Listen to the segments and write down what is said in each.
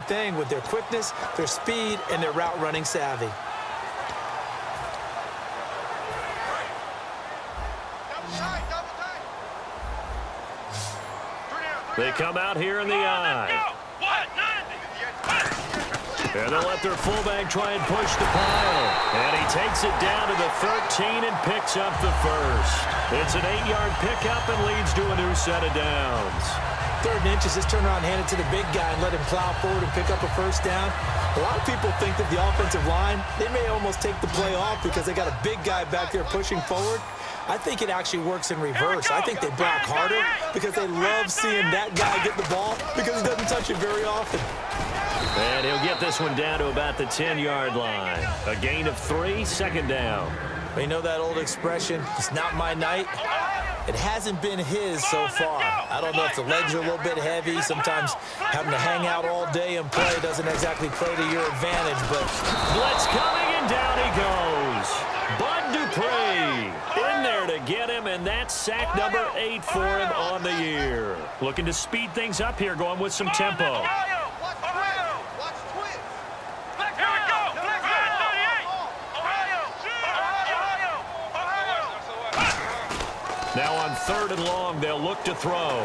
thing with their quickness, their speed, and their route running savvy. They come out here in the eye. And they'll let their fullback try and push the pile. And he takes it down to the 13 and picks up the first. It's an 8-yard pickup and leads to a new set of downs. 3rd and inches, just turn around and hand it to the big guy and let him plow forward and pick up a first down. A lot of people think that the offensive line, they may almost take the play off because they got a big guy back there pushing forward. I think it actually works in reverse. I think they block harder because they love seeing that guy get the ball because he doesn't touch it very often. And he'll get this one down to about the 10-yard line. A gain of 3, 2nd down. Well, you know that old expression, it's not my night? It hasn't been his so far. I don't know if the legs are a little bit heavy. Sometimes having to hang out all day and play doesn't exactly play to your advantage, but... Blitz coming, and down he goes. Bud Dupree in there to get him, and that's sack number 8 for him on the year. Looking to speed things up here, going with some tempo. Now on 3rd and long, they'll look to throw.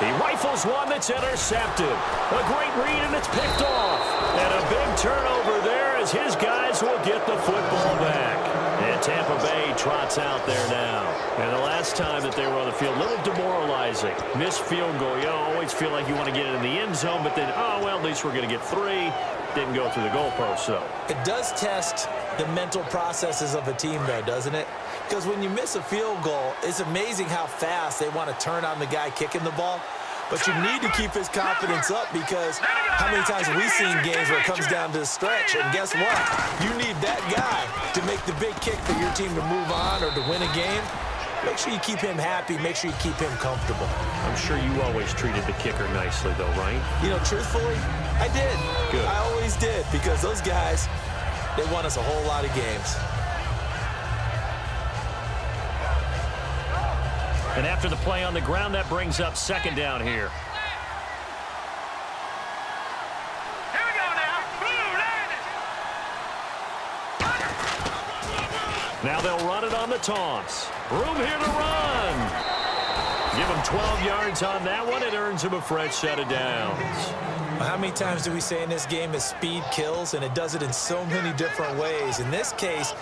He rifles one that's intercepted. A great read, and it's picked off. And a big turnover there as his guys will get the football back. And Tampa Bay trots out there now. And the last time that they were on the field, a little demoralizing. Missed field goal. You always feel like you want to get it in the end zone, but then, oh, well, at least we're going to get 3. Didn't go through the goalpost, so. It does test the mental processes of a team, though, doesn't it? Because when you miss a field goal, it's amazing how fast they want to turn on the guy kicking the ball. But you need to keep his confidence up because how many times have we seen games where it comes down to the stretch? And guess what? You need that guy to make the big kick for your team to move on or to win a game. Make sure you keep him happy. Make sure you keep him comfortable. I'm sure you always treated the kicker nicely, though, right? You know, truthfully, I did. Good. I always did because those guys, they won us a whole lot of games. And after the play on the ground, that brings up 2nd down here. Here we go now. Now they'll run it on the toss. Room here to run. Give him 12 yards on that one. It earns him a fresh set of downs. How many times do we say in this game that speed kills, and it does it in so many different ways? In this case,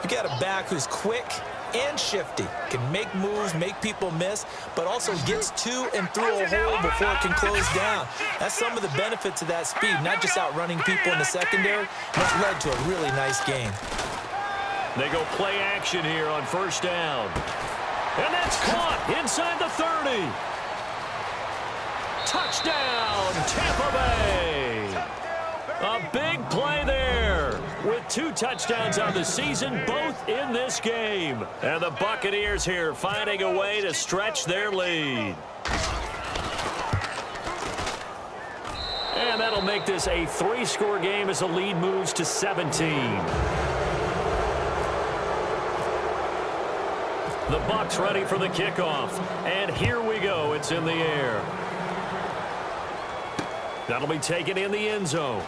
you got a back who's quick and shifty, can make moves, make people miss, but also gets to and through a hole before it can close down. That's some of the benefits of that speed, not just outrunning people in the secondary. That's led to a really nice game. They go play action here on 1st down. And that's caught inside the 30. Touchdown, Tampa Bay. A big play there with 2 touchdowns on the season, both in this game. And the Buccaneers here finding a way to stretch their lead. And that'll make this a 3-score game as the lead moves to 17. The Bucs ready for the kickoff. And here we go. It's in the air. That'll be taken in the end zone.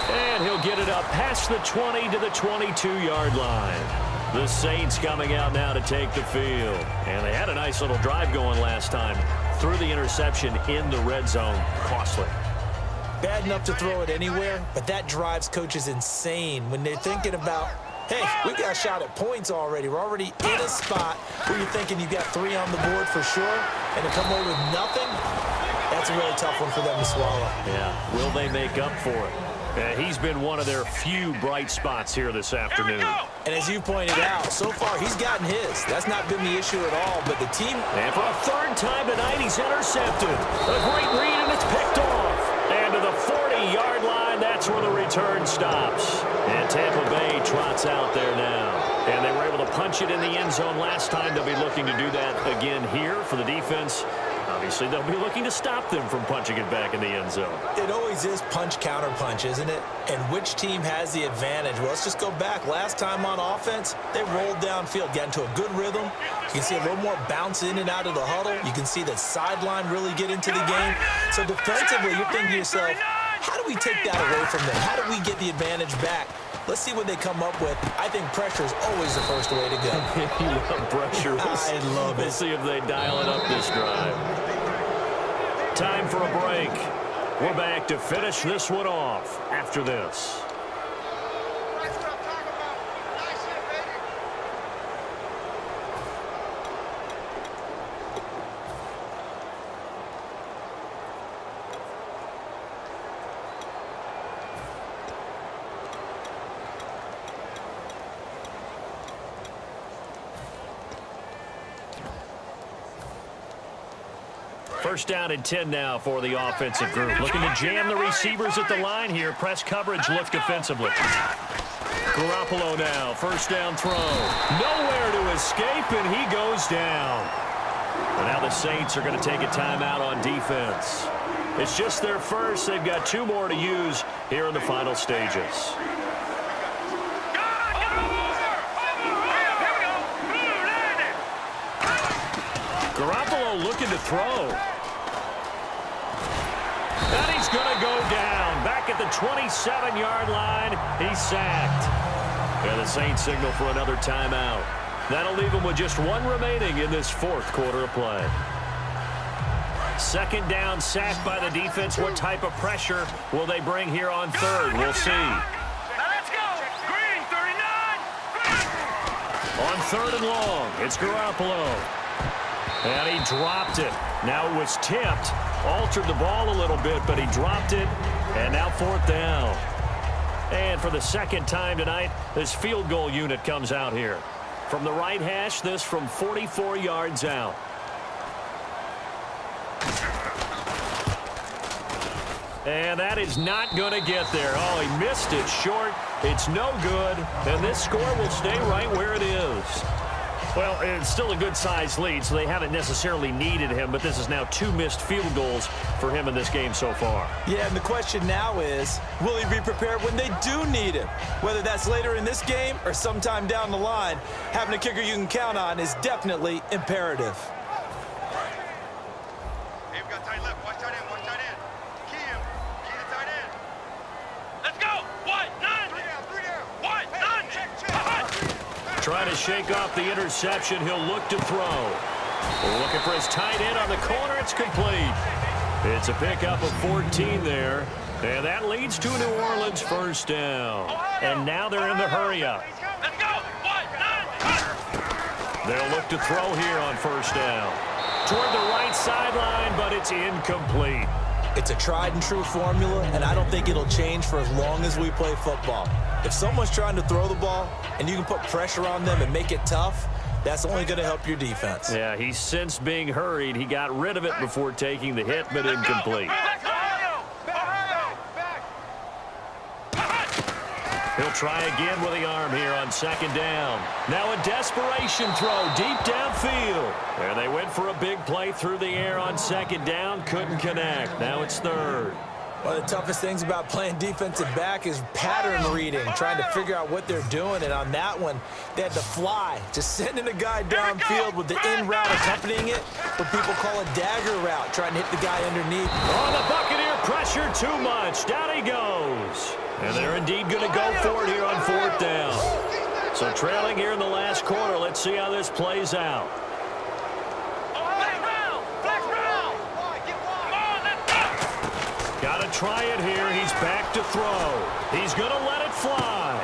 And he'll get it up past the 20 to the 22-yard line. The Saints coming out now to take the field. And they had a nice little drive going last time. Threw the interception in the red zone. Costly. Bad enough to throw it anywhere, but that drives coaches insane when they're thinking about, hey, we got a shot at points already. We're already in a spot where you're thinking you got 3 on the board for sure, and to come away with nothing, that's a really tough one for them to swallow. Yeah, will they make up for it? He's been one of their few bright spots here this afternoon. And as you pointed out, so far he's gotten his. That's not been the issue at all, but the team... And for a 3rd time tonight, he's intercepted. A great read, and it's picked off. And to the 40-yard line, that's where the return stops. And Tampa Bay trots out there now. And they were able to punch it in the end zone last time. They'll be looking to do that again here for the defense. Obviously, they'll be looking to stop them from punching it back in the end zone. It always is punch-counter-punch, isn't it? And which team has the advantage? Well, let's just go back. Last time on offense, they rolled downfield, got into a good rhythm. You can see a little more bounce in and out of the huddle. You can see the sideline really get into the game. So defensively, you're thinking to yourself, how do we take that away from them? How do we get the advantage back? Let's see what they come up with. I think pressure is always the first way to go. You love pressure. I love it. We'll see if they dial it up this drive. Time for a break. We're back to finish this one off after this. First down and 10 now for the offensive group. Looking to jam the receivers at the line here. Press coverage look defensively. Garoppolo now. First down throw. Nowhere to escape, and he goes down. And now the Saints are going to take a timeout on defense. It's just their first. They've got 2 more to use here in the final stages. Garoppolo looking to throw. And he's going to go down. Back at the 27-yard line. He's sacked. And the Saints signal for another timeout. That'll leave them with just 1 remaining in this 4th quarter of play. Second down, sacked by the defense. What type of pressure will they bring here on 3rd? We'll see. Let's go. Green, 39. On 3rd and long, it's Garoppolo. And he dropped it. Now it was tipped. Altered the ball a little bit, but he dropped it. And now 4th down. And for the second time tonight, this field goal unit comes out here. From the right hash, this from 44 yards out. And that is not going to get there. Oh, he missed it short. It's no good. And this score will stay right where it is. Well, it's still a good-sized lead, so they haven't necessarily needed him, but this is now 2 missed field goals for him in this game so far. Yeah, and the question now is, will he be prepared when they do need him? Whether that's later in this game or sometime down the line, having a kicker you can count on is definitely imperative. Hey, we got tight left. Watch tight end. Watch tight end. Key him. Key the tight end. Let's go. 1, 9. 3 down. 3 down. 1, 9. Check. Trying to shake off the interception. He'll look to throw. Looking for his tight end on the corner. It's complete. It's a pickup of 14 there. And that leads to a New Orleans first down. And now they're in the hurry-up. Let's go. 1, 9. They'll look to throw here on first down. Toward the right sideline, but it's incomplete. It's a tried-and-true formula, and I don't think it'll change for as long as we play football. If someone's trying to throw the ball and you can put pressure on them and make it tough, that's only going to help your defense. Yeah, he's since being hurried. He got rid of it before taking the hit, but incomplete. He'll try again with the arm here on second down. Now a desperation throw deep downfield. There they went for a big play through the air on second down. Couldn't connect. Now it's 3rd. One of the toughest things about playing defensive back is pattern reading, trying to figure out what they're doing. And on that one, they had to fly, just sending a guy downfield with the in route accompanying it, what people call a dagger route, trying to hit the guy underneath. Oh, the Buccaneer pressure too much. Down he goes. And they're indeed going to go for it here on 4th down. So trailing here in the last quarter. Let's see how this plays out. Got to try it here. He's back to throw. He's going to let it fly.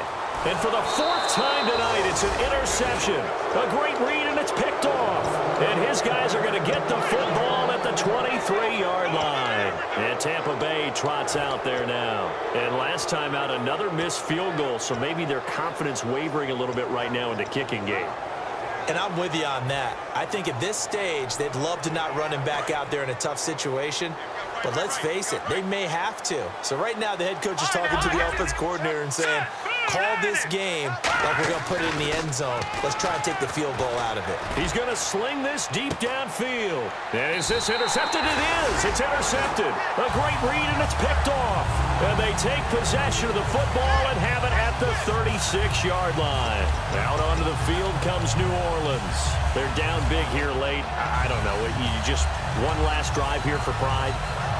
And for the 4th time tonight, it's an interception. A great read, and it's picked off. And his guys are going to get the football at the 23-yard line. And Tampa Bay trots out there now. And last time out, another missed field goal, so maybe their confidence wavering a little bit right now in the kicking game. And I'm with you on that. I think at this stage, they'd love to not run him back out there in a tough situation. But let's face it, they may have to. So right now, the head coach is talking to the offense coordinator and saying, call this game like we're going to put it in the end zone. Let's try and take the field goal out of it. He's going to sling this deep downfield. And is this intercepted? It is. It's intercepted. A great read, and it's picked off. And they take possession of the football and have it at the 36-yard line. Out onto the field comes New Orleans. They're down big here late. I don't know. You just one last drive here for pride.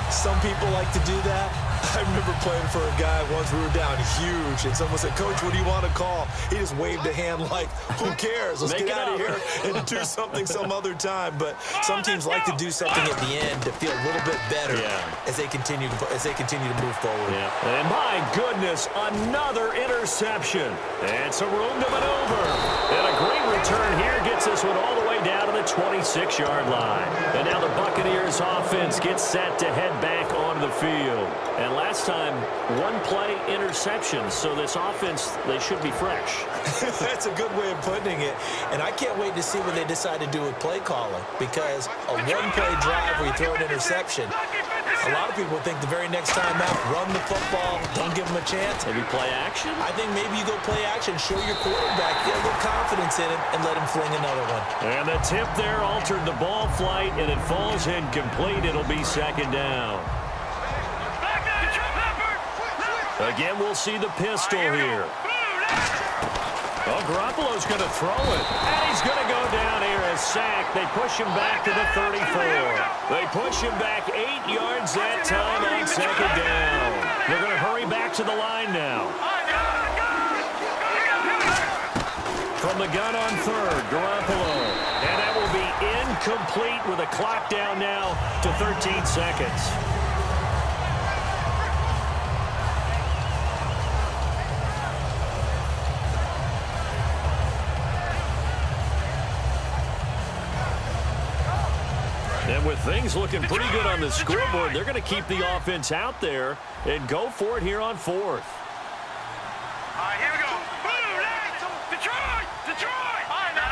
Some people like to do that. I remember playing for a guy once. We were down huge, and someone said, "Coach, what do you want to call?" He just waved a hand like, "Who cares? Let's get out of here and do something some other time." But some teams like to do something at the end to feel a little bit better as they continue to move forward. Yeah. And my goodness, another interception. And some room to maneuver. And a great return here gets this one all the way down to the 26-yard line. And now the Buccaneers offense gets set to head back onto the field. And last time, one-play interception, so this offense, they should be fresh. That's a good way of putting it. And I can't wait to see what they decide to do with play calling, because a one-play drive where you throw an interception, a lot of people think the very next time out, run the football, don't give them a chance. Maybe play action? I think maybe you go play action, show your quarterback, get a little confidence in him, and let him fling another one. And the tip there altered the ball flight, and it falls incomplete. It'll be second down. Again, we'll see the pistol here. Oh, Garoppolo's going to throw it. And he's going to go down here as sacked. They push him back to the 34. They push him back 8 yards that time on second down. They're going to hurry back to the line now. From the gun on third, Garoppolo. And that will be incomplete with a clock down now to 13 seconds. And with things looking pretty good on the scoreboard, they're going to keep the offense out there and go for it here on fourth. All right, here we go. Detroit! Detroit! All right, now.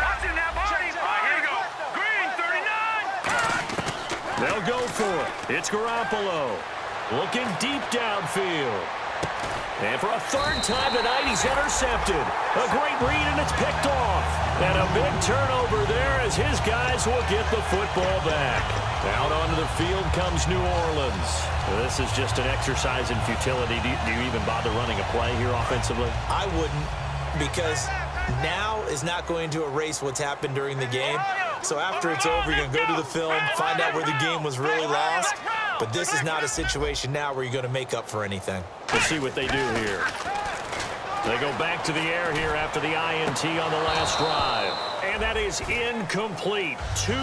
Watch it now, buddy. All right, here we go. Green, 39. They'll go for it. It's Garoppolo. Looking deep downfield. And for a third time tonight, he's intercepted. A great read, and it's picked off. And a big turnover there as his guys will get the football back. Out onto the field comes New Orleans. This is just an exercise in futility. Do you even bother running a play here offensively? I wouldn't, because now is not going to erase what's happened during the game. So after it's over, you're going to go to the film, find out where the game was really lost. But this is not a situation now where you're going to make up for anything. Let's see what they do here. They go back to the air here after the INT on the last drive. And that is incomplete. 2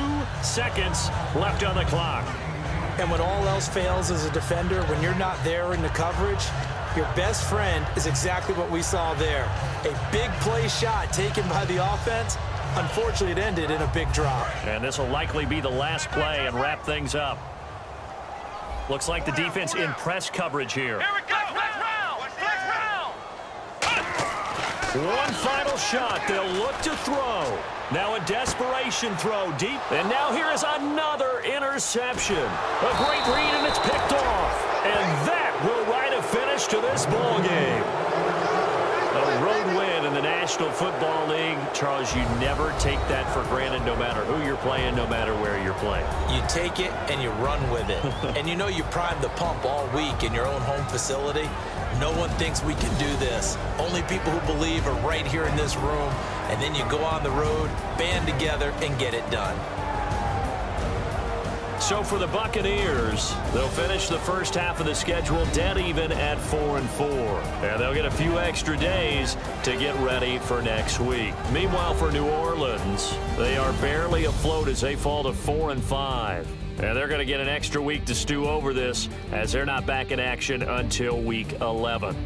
seconds left on the clock. And when all else fails as a defender, when you're not there in the coverage, your best friend is exactly what we saw there. A big play shot taken by the offense. Unfortunately, it ended in a big drop. And this will likely be the last play and wrap things up. Looks like the defense in press coverage here. Here we go. Flex round. One final shot. They'll look to throw. Now a desperation throw deep. And now here is another interception. A great read, and it's picked off. And that will write a finish to this ball game. A road win in the National Football League. Charles, you never take that for granted, no matter who you're playing, no matter where you're playing. You take it and you run with it. And you know you primed the pump all week in your own home facility. No one thinks we can do this. Only people who believe are right here in this room. And then you go on the road, band together, and get it done. So for the Buccaneers, they'll finish the first half of the schedule dead even at 4-4. And they'll get a few extra days to get ready for next week. Meanwhile, for New Orleans, they are barely afloat as they fall to 4-5. And they're going to get an extra week to stew over this, as they're not back in action until week 11.